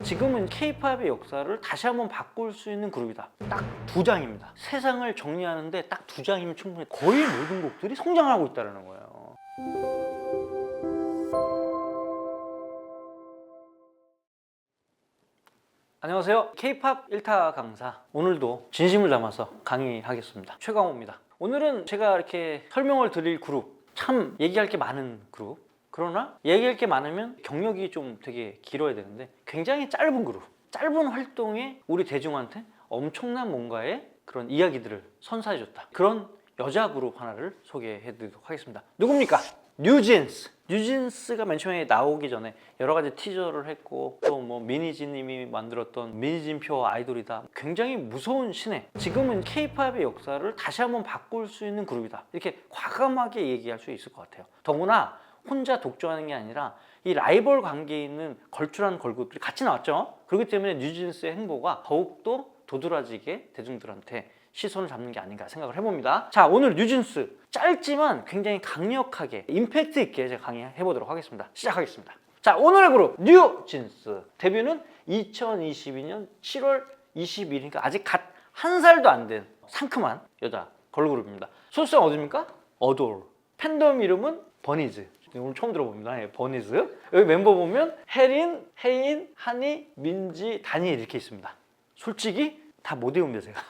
지금은 K-팝의 역사를 다시 한번 바꿀 수 있는 그룹이다. 딱 두 장입니다. 세상을 정리하는데 딱 두 장이면 충분해. 거의 모든 곡들이 성장하고 있다는 거예요. 안녕하세요. K-팝 1타 강사, 오늘도 진심을 담아서 강의하겠습니다. 최강호입니다. 오늘은 제가 이렇게 설명을 드릴 그룹, 참 얘기할 게 많은 그룹, 그러나 얘기할 게 많으면 경력이 좀 되게 길어야 되는데 굉장히 짧은 그룹, 짧은 활동에 우리 대중한테 엄청난 뭔가의 그런 이야기들을 선사해줬다. 그런 여자 그룹 하나를 소개해드리도록 하겠습니다. 누굽니까? 뉴진스. 뉴진스가 맨 처음에 나오기 전에 여러 가지 티저를 했고, 또 뭐 미니진님이 만들었던 미니진표 아이돌이다. 굉장히 무서운 신예. 지금은 K-팝의 역사를 다시 한번 바꿀 수 있는 그룹이다. 이렇게 과감하게 얘기할 수 있을 것 같아요. 더구나 혼자 독주하는 게 아니라 이 라이벌 관계에 있는 걸출한 걸그룹들이 같이 나왔죠. 그렇기 때문에 뉴진스의 행보가 더욱더 도드라지게 대중들한테 시선을 잡는 게 아닌가 생각을 해봅니다. 자, 오늘 뉴진스 짧지만 굉장히 강력하게 임팩트 있게 제가 강의해보도록 하겠습니다. 시작하겠습니다. 자, 오늘의 그룹 뉴진스. 데뷔는 2022년 7월 22일이니까 아직 갓 한 살도 안 된 상큼한 여자 걸그룹입니다. 소속사가 어디입니까? 어돌. 팬덤 이름은 버니즈. 오늘 처음 들어봅니다. 예, 버니즈. 여기 멤버 보면 혜린, 혜인, 한이, 민지, 다니 이렇게 있습니다. 솔직히 다 못 외웁니다, 제가.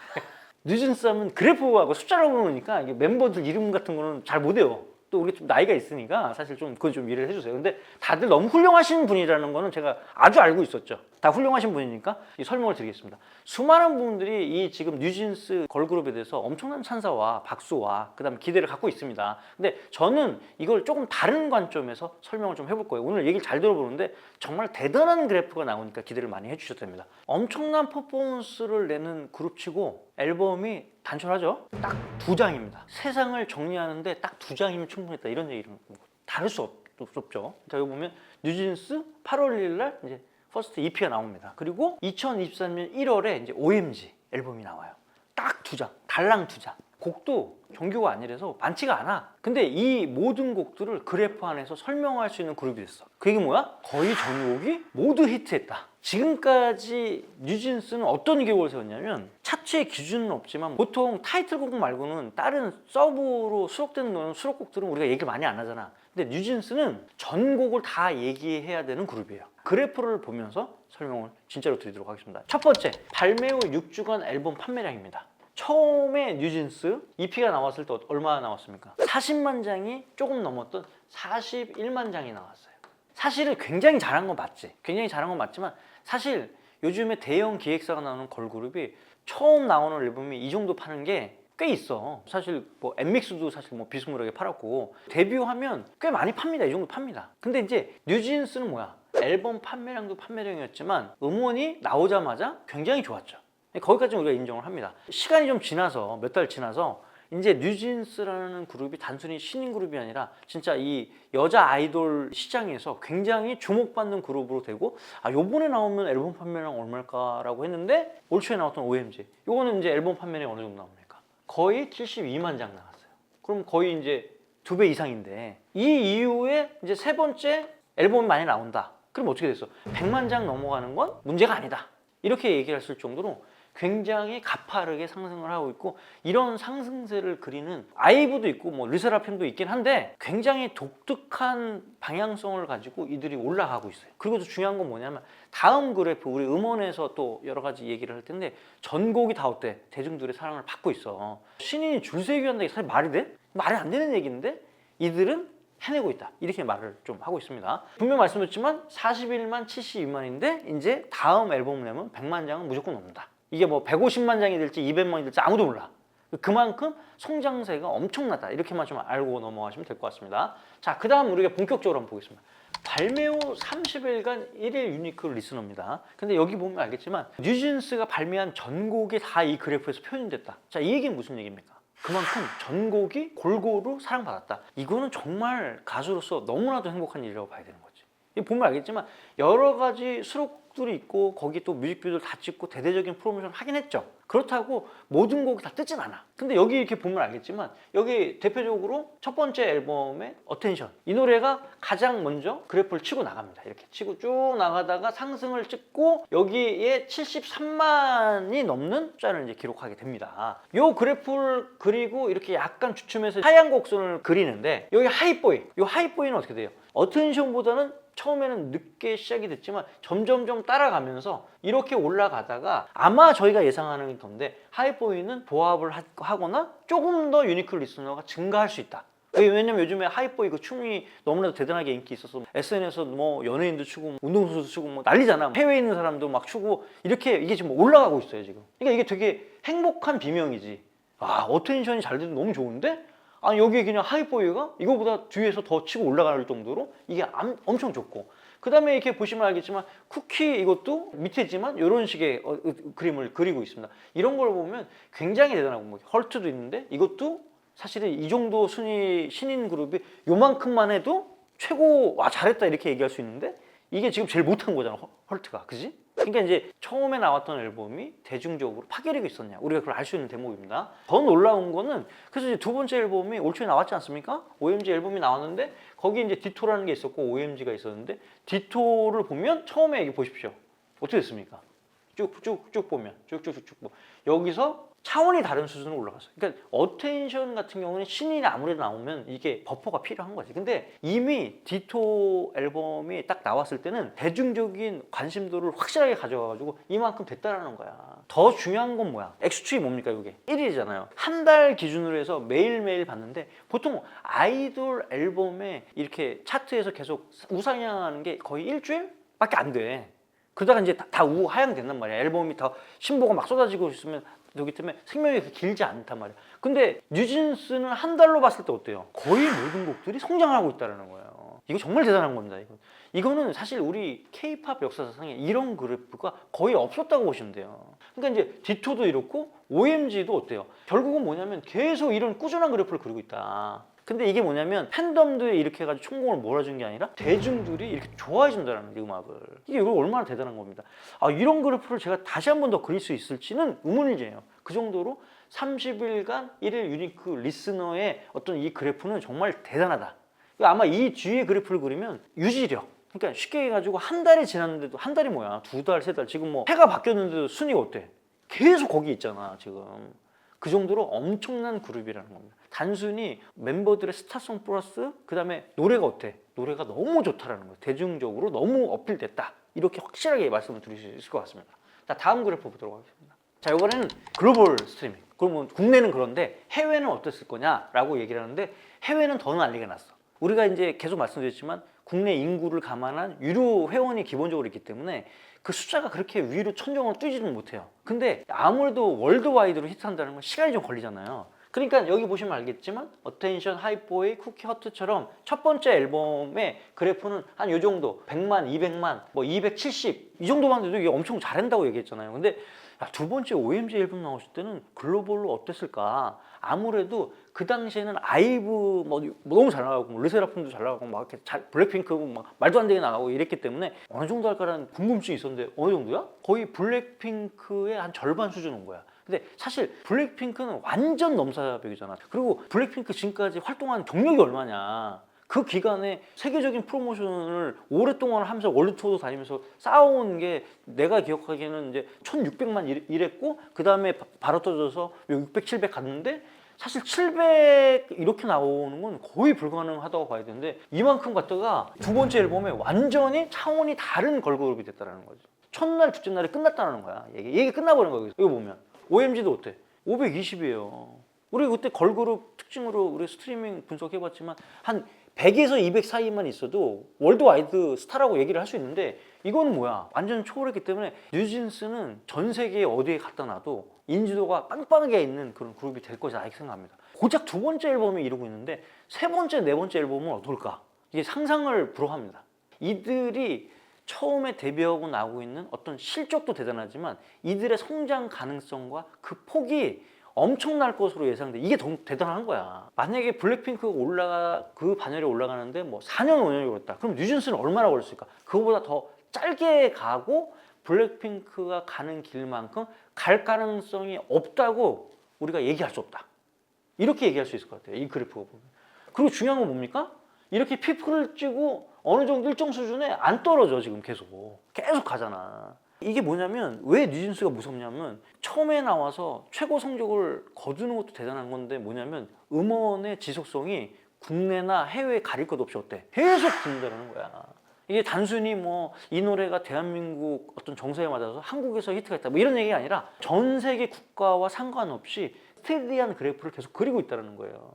뉴진스 하면 그래프하고 숫자로 보니까 이게 멤버들 이름 같은 거는 잘 못 외워. 또 우리 좀 나이가 있으니까 사실 좀 그건 좀 이해를 해주세요. 근데 다들 너무 훌륭하신 분이라는 거는 제가 아주 알고 있었죠. 다 훌륭하신 분이니까 이 설명을 드리겠습니다. 수많은 분들이 이 지금 뉴진스 걸그룹에 대해서 엄청난 찬사와 박수와 그다음에 기대를 갖고 있습니다. 근데 저는 이걸 조금 다른 관점에서 설명을 좀 해볼 거예요. 오늘 얘기를 잘 들어보는데 정말 대단한 그래프가 나오니까 기대를 많이 해주셔도 됩니다. 엄청난 퍼포먼스를 내는 그룹치고 앨범이 단촐하죠? 딱 두 장입니다. 세상을 정리하는데 딱 두 장이면 충분했다. 이런 얘기를 다를 수 없죠. 자, 여기 보면 뉴진스 8월 1일 날 이제 퍼스트 EP가 나옵니다. 그리고 2023년 1월에 이제 OMG 앨범이 나와요. 딱 두 장, 달랑 두 장. 곡도 정규가 아니라서 많지가 않아. 근데 이 모든 곡들을 그래프 안에서 설명할 수 있는 그룹이 됐어. 그게 뭐야? 거의 전곡이 모두 히트했다. 지금까지 뉴진스는 어떤 계획을 세웠냐면 차트의 기준은 없지만 보통 타이틀곡 말고는 다른 서브로 수록되는 수록곡들은 우리가 얘기를 많이 안 하잖아. 근데 뉴진스는 전곡을 다 얘기해야 되는 그룹이에요. 그래프를 보면서 설명을 진짜로 드리도록 하겠습니다. 첫 번째, 발매 후 6주간 앨범 판매량입니다. 처음에 뉴진스 EP가 나왔을 때 얼마나 나왔습니까? 40만 장이 조금 넘었던 41만 장이 나왔어요. 사실은 굉장히 잘한 건 맞지. 굉장히 잘한 건 맞지만 사실 요즘에 대형 기획사가 나오는 걸그룹이 처음 나오는 앨범이 이 정도 파는 게 꽤 있어. 사실 뭐 엠믹스도 사실 뭐 비스무리하게 팔았고 데뷔하면 꽤 많이 팝니다. 이 정도 팝니다. 근데 이제 뉴진스는 뭐야? 앨범 판매량도 판매량이었지만 음원이 나오자마자 굉장히 좋았죠. 거기까지 우리가 인정을 합니다. 시간이 좀 지나서 몇 달 지나서 이제 뉴진스라는 그룹이 단순히 신인 그룹이 아니라 진짜 이 여자 아이돌 시장에서 굉장히 주목받는 그룹으로 되고, 아, 요번에 나오면 앨범 판매량 얼마일까라고 했는데 올 초에 나왔던 OMG, 요거는 이제 앨범 판매량이 어느 정도 나옵니까? 거의 72만 장 나왔어요. 그럼 거의 이제 2배 이상인데 이 이후에 이제 세 번째 앨범이 많이 나온다. 그럼 어떻게 됐어? 100만 장 넘어가는 건 문제가 아니다. 이렇게 얘기를 했을 정도로 굉장히 가파르게 상승을 하고 있고, 이런 상승세를 그리는 아이브도 있고 뭐 르세라핌도 있긴 한데 굉장히 독특한 방향성을 가지고 이들이 올라가고 있어요. 그리고 또 중요한 건 뭐냐면 다음 그래프, 우리 음원에서 또 여러 가지 얘기를 할 텐데 전곡이 다 어때? 대중들의 사랑을 받고 있어. 신인이 줄세기 한다는 게 사실 말이 돼? 말이 안 되는 얘기인데 이들은 해내고 있다. 이렇게 말을 좀 하고 있습니다. 분명 말씀드렸지만 41만 72만인데 이제 다음 앨범 내면 100만 장은 무조건 넘는다. 이게 뭐 150만 장이 될지 200만이 될지 아무도 몰라. 그만큼 성장세가 엄청나다. 이렇게만 좀 알고 넘어가시면 될 것 같습니다. 자, 그 다음 우리가 본격적으로 한번 보겠습니다. 발매 후 30일간 1일 유니크 리스너입니다. 근데 여기 보면 알겠지만 뉴진스가 발매한 전곡이 다 이 그래프에서 표현이 됐다. 자, 이 얘기는 무슨 얘기입니까? 그만큼 전곡이 골고루 사랑받았다. 이거는 정말 가수로서 너무나도 행복한 일이라고 봐야 되는 거지. 보면 알겠지만 여러 가지 수록 곡들이 있고 거기 또 뮤직비디오를 다 찍고 대대적인 프로모션을 하긴 했죠. 그렇다고 모든 곡이 다 뜨진 않아. 근데 여기 이렇게 보면 알겠지만 여기 대표적으로 첫 번째 앨범의 어텐션, 이 노래가 가장 먼저 그래프를 치고 나갑니다. 이렇게 치고 쭉 나가다가 상승을 찍고 여기에 73만이 넘는 숫자를 이제 기록하게 됩니다. 요 그래프를 그리고 이렇게 약간 주춤해서 하얀 곡선을 그리는데 여기 하이보이, 요 하이보이는 어떻게 돼요? 어텐션보다는 처음에는 늦게 시작이 됐지만 점점점 따라가면서 이렇게 올라가다가 아마 저희가 예상하는 건데 하이보이는 보합을 하거나 조금 더 유니클 리스너가 증가할 수 있다. 왜냐면 요즘에 하이보이 그 춤이 너무나도 대단하게 인기 있어서 SNS에서 뭐 연예인도 추고 운동선수도 추고 뭐 난리잖아. 해외에 있는 사람도 막 추고 이렇게 이게 지금 올라가고 있어요 지금. 그러니까 이게 되게 행복한 비명이지. 아, 어텐션이 잘 돼도 너무 좋은데? 아니 여기 그냥 하이보이가 이거보다 뒤에서 더 치고 올라갈 정도로 이게 엄청 좋고, 그 다음에 이렇게 보시면 알겠지만 쿠키 이것도 밑에지만 이런 식의 그림을 그리고 있습니다. 이런 걸 보면 굉장히 대단하고, 뭐 헐트도 있는데 이것도 사실은 이 정도 순위 신인 그룹이 요만큼만 해도 최고, 와 잘했다 이렇게 얘기할 수 있는데 이게 지금 제일 못한 거잖아, 헐트가. 그지? 그러니까 이제 처음에 나왔던 앨범이 대중적으로 파괴력이 있었냐, 우리가 그걸 알 수 있는 대목입니다. 더 놀라운 거는, 그래서 이제 두 번째 앨범이 올 초에 나왔지 않습니까? OMG 앨범이 나왔는데 거기 이제 디토라는 게 있었고 OMG가 있었는데, 디토를 보면 처음에 여기 보십시오. 어떻게 됐습니까? 쭉쭉쭉 보면 쭉쭉쭉 뭐 여기서 차원이 다른 수준으로 올라갔어요. 그러니까 어텐션 같은 경우는 신인이 아무래도 나오면 이게 버퍼가 필요한 거지. 근데 이미 디토 앨범이 딱 나왔을 때는 대중적인 관심도를 확실하게 가져와가지고 이만큼 됐다라는 거야. 더 중요한 건 뭐야? X축이 뭡니까? 이게 1위잖아요. 한 달 기준으로 해서 매일매일 봤는데 보통 아이돌 앨범에 이렇게 차트에서 계속 우상향하는 게 거의 일주일밖에 안 돼. 그러다가 이제 다 하향 된단 말이야. 앨범이 더 신보가 막 쏟아지고 있으면 그렇기 때문에 생명이 길지 않단 말이야. 근데 뉴진스는 한 달로 봤을 때 어때요? 거의 모든 곡들이 성장하고 있다는 거예요. 이거 정말 대단한 겁니다. 이거는 사실 우리 K-팝 역사상에 이런 그래프가 거의 없었다고 보시면 돼요. 그러니까 이제 디토도 이렇고 OMG도 어때요? 결국은 뭐냐면 계속 이런 꾸준한 그래프를 그리고 있다. 근데 이게 뭐냐면 팬덤들이 이렇게 해가지고 총공을 몰아준 게 아니라 대중들이 이렇게 좋아해 준다는 이 음악을. 이게 이거 얼마나 대단한 겁니다. 아, 이런 그래프를 제가 다시 한 번 더 그릴 수 있을지는 의문이에요. 그 정도로 30일간 1일 유니크 리스너의 어떤 이 그래프는 정말 대단하다. 아마 이 뒤에 그래프를 그리면 유지력, 그러니까 쉽게 해가지고 한 달이 지났는데도, 한 달이 뭐야, 두 달, 세 달, 지금 뭐 해가 바뀌었는데도 순위가 어때? 계속 거기 있잖아 지금. 그 정도로 엄청난 그룹이라는 겁니다. 단순히 멤버들의 스타성 플러스 그 다음에 노래가 어때? 노래가 너무 좋다라는 거예요. 대중적으로 너무 어필됐다. 이렇게 확실하게 말씀을 드릴 수 있을 것 같습니다. 자, 다음 그래프 보도록 하겠습니다. 자, 이번에는 글로벌 스트리밍. 그러면 국내는 그런데 해외는 어땠을 거냐라고 얘기를 하는데, 해외는 더 난리가 났어. 우리가 이제 계속 말씀드렸지만 국내 인구를 감안한 유료 회원이 기본적으로 있기 때문에 그 숫자가 그렇게 위로 천정으로 뛰지는 못해요. 근데 아무래도 월드와이드로 히트한다는 건 시간이 좀 걸리잖아요. 그러니까 여기 보시면 알겠지만 어텐션, 하이보이, 쿠키, 허트처럼 첫 번째 앨범의 그래프는 한 요 정도, 100만, 200만, 뭐 270 이 정도만 돼도 이게 엄청 잘한다고 얘기했잖아요. 근데 두 번째 OMG 앨범 나왔을 때는 글로벌로 어땠을까? 아무래도 그 당시에는 아이브 뭐 너무 잘 나가고, 뭐 르세라핌도 잘 나가고, 막 이렇게 블랙핑크 막 말도 안 되게 나가고 이랬기 때문에 어느 정도 할까라는 궁금증이 있었는데, 어느 정도야? 거의 블랙핑크의 한 절반 수준 온 거야. 근데 사실 블랙핑크는 완전 넘사벽이잖아. 그리고 블랙핑크 지금까지 활동한 경력이 얼마냐. 그 기간에 세계적인 프로모션을 오랫동안 하면서 월드 투어도 다니면서 쌓아온 게, 내가 기억하기에는 이제 1600만 이랬고, 그 다음에 바로 터져서 600, 700 갔는데, 사실 700 이렇게 나오는 건 거의 불가능하다고 봐야 되는데, 이만큼 갔다가 두 번째 앨범에 완전히 차원이 다른 걸그룹이 됐다는 거죠. 첫날, 둘째 날에 끝났다는 거야. 얘기 끝나버린 거예요. 이거 보면 OMG도 어때? 520이에요. 우리 그때 걸그룹 특징으로 우리 스트리밍 분석해봤지만 한 100에서 200 사이만 있어도 월드와이드 스타라고 얘기를 할 수 있는데, 이건 뭐야? 완전 초월했기 때문에 뉴진스는 전 세계에 어디에 갖다 놔도 인지도가 빵빵하게 있는 그런 그룹이 될 것이다 이렇게 생각합니다. 고작 두 번째 앨범이 이러고 있는데 세 번째, 네 번째 앨범은 어떨까? 이게 상상을 불허합니다. 이들이 처음에 데뷔하고 나오고 있는 어떤 실적도 대단하지만 이들의 성장 가능성과 그 폭이 엄청날 것으로 예상돼. 이게 더 대단한 거야. 만약에 블랙핑크가 그 반열에 올라가는데 뭐 4년 5년이 걸렸다. 그럼 뉴진스는 얼마나 걸렸을까? 그거보다 더 짧게 가고 블랙핑크가 가는 길만큼 갈 가능성이 없다고 우리가 얘기할 수 없다. 이렇게 얘기할 수 있을 것 같아요. 이 그래프가 보면. 그리고 중요한 건 뭡니까? 이렇게 피크를 찌고 어느 정도 일정 수준에 안 떨어져. 지금 계속 가잖아. 이게 뭐냐면 왜 뉴진스가 무섭냐면 처음에 나와서 최고 성적을 거두는 것도 대단한 건데 뭐냐면 음원의 지속성이 국내나 해외에 가릴 것 없이 어때? 계속 듣는다는 거야. 이게 단순히 뭐 이 노래가 대한민국 어떤 정서에 맞아서 한국에서 히트가 있다 뭐 이런 얘기가 아니라 전 세계 국가와 상관없이 스테디한 그래프를 계속 그리고 있다는 거예요.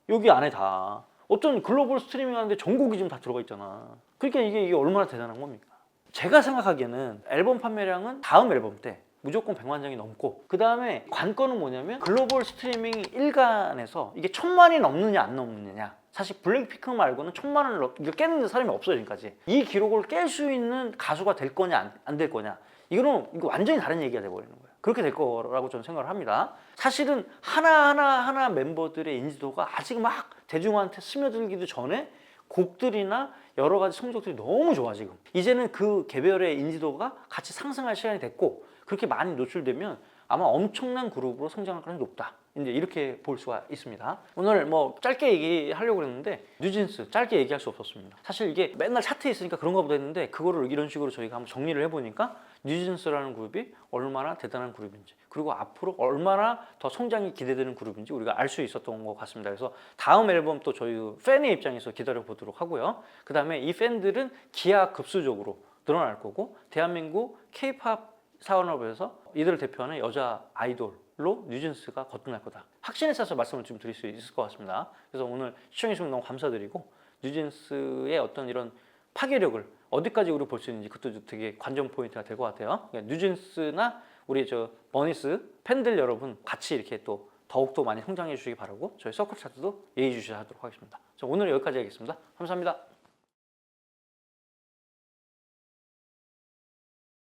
여기 안에 다 어떤 글로벌 스트리밍 하는데 전곡이 지금 다 들어가 있잖아. 그러니까 이게 얼마나 대단한 겁니까? 제가 생각하기에는 앨범 판매량은 다음 앨범 때 무조건 100만 장이 넘고 그 다음에 관건은 뭐냐면 글로벌 스트리밍 일간에서 이게 1000만이 넘느냐 안 넘느냐. 사실 블랙핑크 말고는 1000만을 이걸 깨는 사람이 없어요 지금까지. 이 기록을 깰 수 있는 가수가 될 거냐 안 될 거냐 이거 완전히 다른 얘기가 돼버리는 거예요. 그렇게 될 거라고 저는 생각을 합니다. 사실은 하나 멤버들의 인지도가 아직 막 대중한테 스며들기도 전에 곡들이나 여러 가지 성적들이 너무 좋아 지금. 이제는 그 개별의 인지도가 같이 상승할 시간이 됐고 그렇게 많이 노출되면 아마 엄청난 그룹으로 성장할 가능성이 높다. 이제 이렇게 볼 수가 있습니다. 오늘 뭐 짧게 얘기하려고 했는데 뉴진스 짧게 얘기할 수 없었습니다. 사실 이게 맨날 차트에 있으니까 그런가 보다 했는데 그거를 이런 식으로 저희가 한번 정리를 해보니까 뉴진스라는 그룹이 얼마나 대단한 그룹인지 그리고 앞으로 얼마나 더 성장이 기대되는 그룹인지 우리가 알 수 있었던 것 같습니다. 그래서 다음 앨범 또 저희 팬의 입장에서 기다려 보도록 하고요. 그 다음에 이 팬들은 기하급수적으로 늘어날 거고 대한민국 K-팝 산업에서 이들을 대표하는 여자 아이돌로 뉴진스가 거듭날 거다. 확신에 차서 말씀을 좀 드릴 수 있을 것 같습니다. 그래서 오늘 시청해주셔서 너무 감사드리고 뉴진스의 어떤 이런 파괴력을 어디까지 우리 볼 수 있는지 그것도 되게 관전 포인트가 될 것 같아요. 그러니까 뉴진스나 우리 저 버니스 팬들 여러분 같이 이렇게 또 더욱더 많이 성장해 주시기 바라고 저희 서클 차트도 예의 주시하도록 하겠습니다. 오늘 여기까지 하겠습니다. 감사합니다.